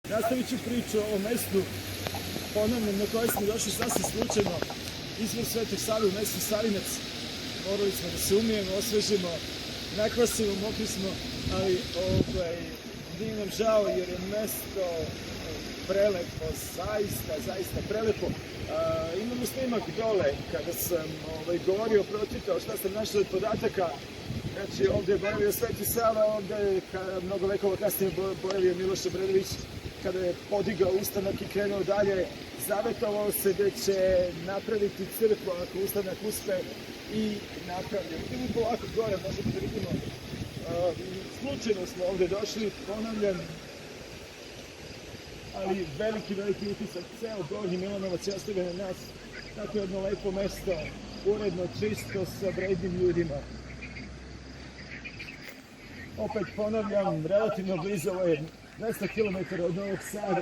Nastavit ću priču o ovom mestu, ponavljam, na koje smo došli sasvim slučajno, izvor Svetog Save u mestu Savinac. Morali smo da se umijemo, osvežimo, nakvasimo, mokri smo, ali nije nam žao jer je mesto prelepo, zaista prelepo. Imamo snimak dole kada sam govorio, pročitao šta sam našao od podataka. Znači, ovdje je boravio Sveti Sava, ovdje je mnogo vekova kasnije boravio Miloš Obrenović. Kada je podigao ustanak i krenuo dalje, zavetovao se da će napraviti crkvu ako ustanak uspe i napravio. Idemo polako gore, možemo da vidimo. Slučajno smo ovdje došli, ponavljam, ali veliki utisak. Ceo Gornji Milanovac je ostavio na nas tako jedno lepo mesto, uredno, čisto, sa vrednim ljudima. Opet ponavljam, relativno blizu, ovo je 200 km od Novog Sada,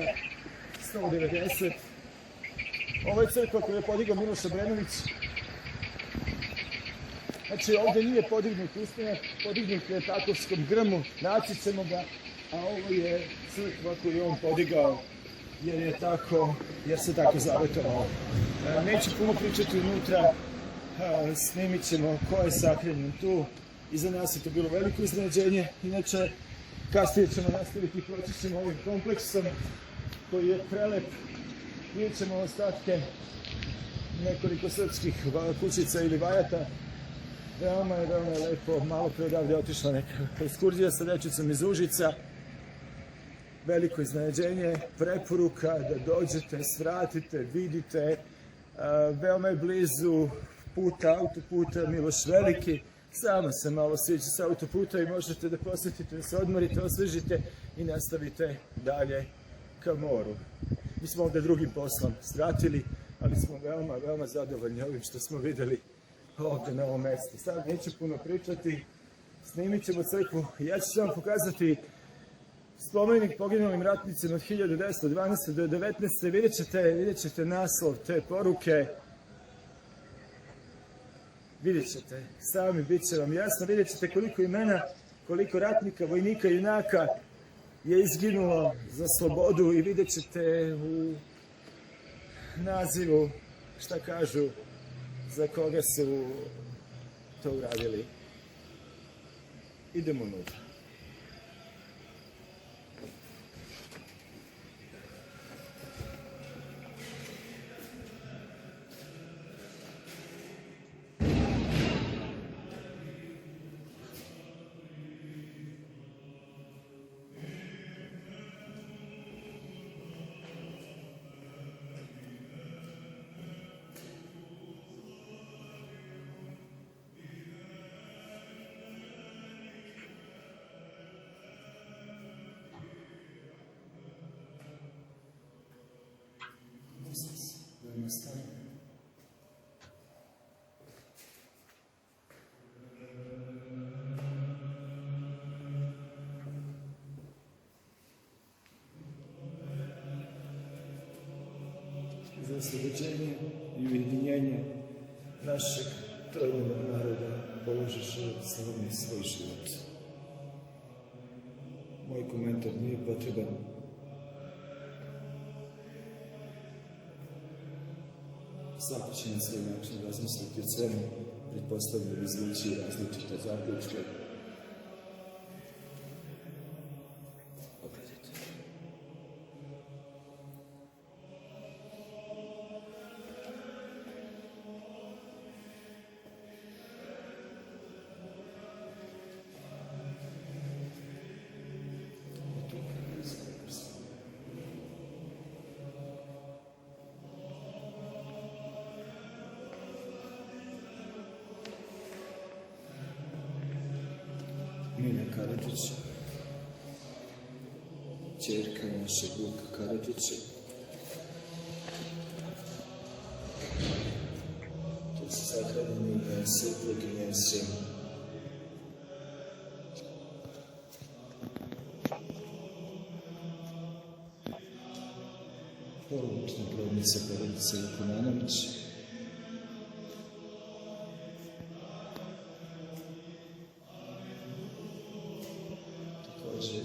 190. Ovo je crkva koju je podigao Miloš Obrenović. Znači, ovdje nije podignut ustanak, podignut je takovskom grmu, naći ćemo ga, a ovo je crkva koju on podigao jer se tako zavetovao. Neću puno pričati unutra, snimit ćemo ko je sahranjen tu. Iza nas je to bilo veliko iznenađenje, inače kasnije ćemo nastaviti i proći ćemo ovim kompleksom koji je prelep. Vidjet ćemo ostatke nekoliko srpskih kućica ili vajata. Veoma je lepo, malo pre odavde je otišla neka ekskurzija sa dečicom iz Užica. Veliko iznenađenje, preporuka da dođete, svratite, vidite. Veoma je blizu autoputa Miloš Veliki. Samo se malo siđe sa autoputa i možete da posjetite, da se odmorite, osvežite i nastavite dalje ka moru. Mi smo ovdje drugim poslom svratili, ali smo veoma zadovoljni ovim što smo vidjeli ovdje na ovom mjestu. Sad neću puno pričati, snimit ćemo crkvu. Ja ću vam pokazati spomenik poginulim ratnicima od 1912. do 19. Vidjet ćete naslov te poruke. Vidjet ćete, sami bit će vam jasno, vidjet ćete koliko imena, koliko ratnika, vojnika i junaka je izginulo za slobodu i vidjet ćete u nazivu šta kažu za koga su to uradili. Idemo unutra. Za oslobođenje i ujedinjenje našeg trojnog naroda položiš samom svoj život. Moj komentar nije potreban. Svako će na svoj način razmisliti o svemu, pretpostavljaju izvući različite zaključke. Mina Karadžić, ćerka našeg Vuka Karadžića. Tu su sahranjeni njen suprug i njen sin. Porodična grobnica porodice Vukomanović.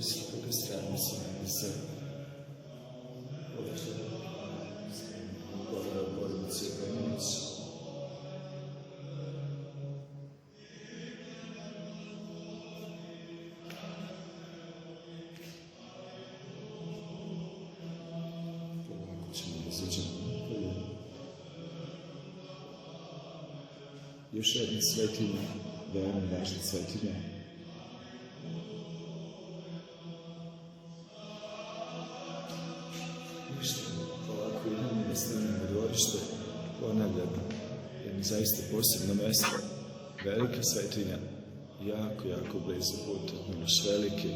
S druge strane se posvećeno. Još jedna svetinja, veoma važna svetinja. Ništa, ovako idemo na strane na dvorište, ponavljam, jedno zaista posebno mesto, velika svetinja, jako blizu puta, još veliki,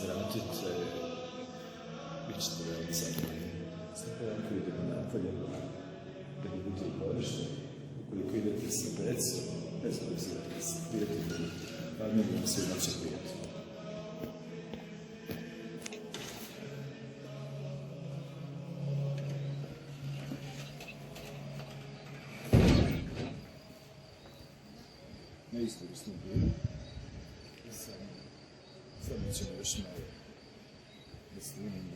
vratite, bit ćete veoma zadovoljni. Sad ovako idemo napolje, da vidite i dvorište, ukoliko idete sa decom, bez obzira da se prijatelji, familijom se inače prijatelji. Na istovrsnom bilu, samo ćemo još malo da snimimo.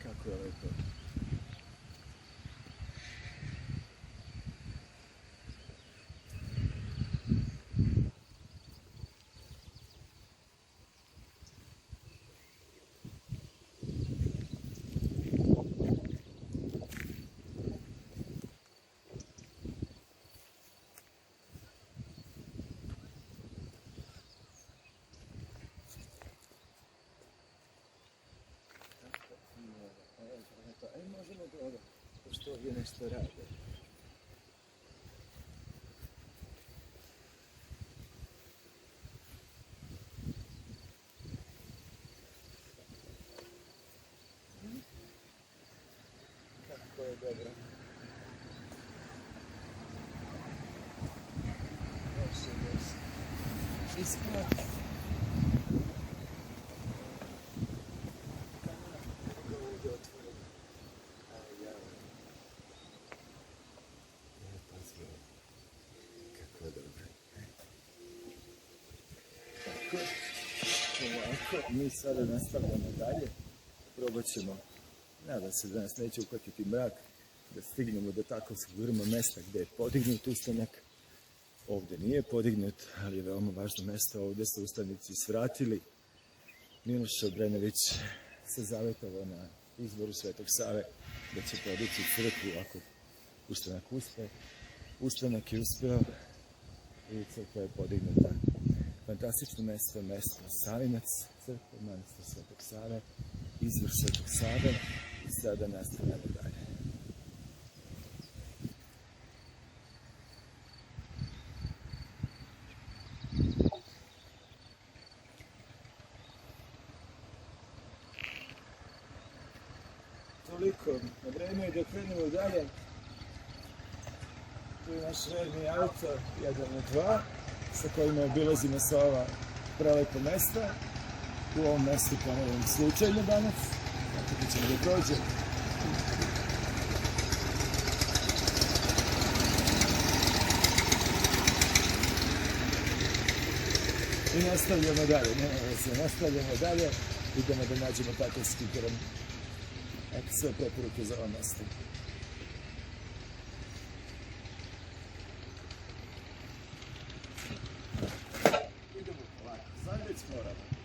Kako je lepo. Možemo dobro, pošto ovdje nešto rade. Kako je dobro. Još. Isprati. Ovako, mi sada nastavljamo dalje, probat ćemo, nadam se da nas neće uhvatiti mrak, da stignemo do takovskog grma mesta gdje je podignut ustanak. Ovdje nije podignut, ali je veoma važno mjesto, ovdje su ustavnici svratili. Miloš Obrenović se zavetovao na izboru Svetog Save da će podići crkvu ako ustanak uspe. Ustanak je uspeo i crkva je podignuta. Fantastično mjesto, mjesto Savinac, crkva, manastir Svetog Save, izvor Svetog Save i sada nastavljamo dalje. Toliko, na vreme je da krenemo dalje. Tu je naš redni auto, 1 sa kojima obilazimo sva ova prelepa mesta. U ovom mestu ponavljam slučajno danas, tako da ćemo da prođe. I nastavljamo dalje, nastavljamo dalje. idemo da nađemo takav skiperom. Eto, sve preporuke za ovo mesto. Idemo polako, sad već moramo.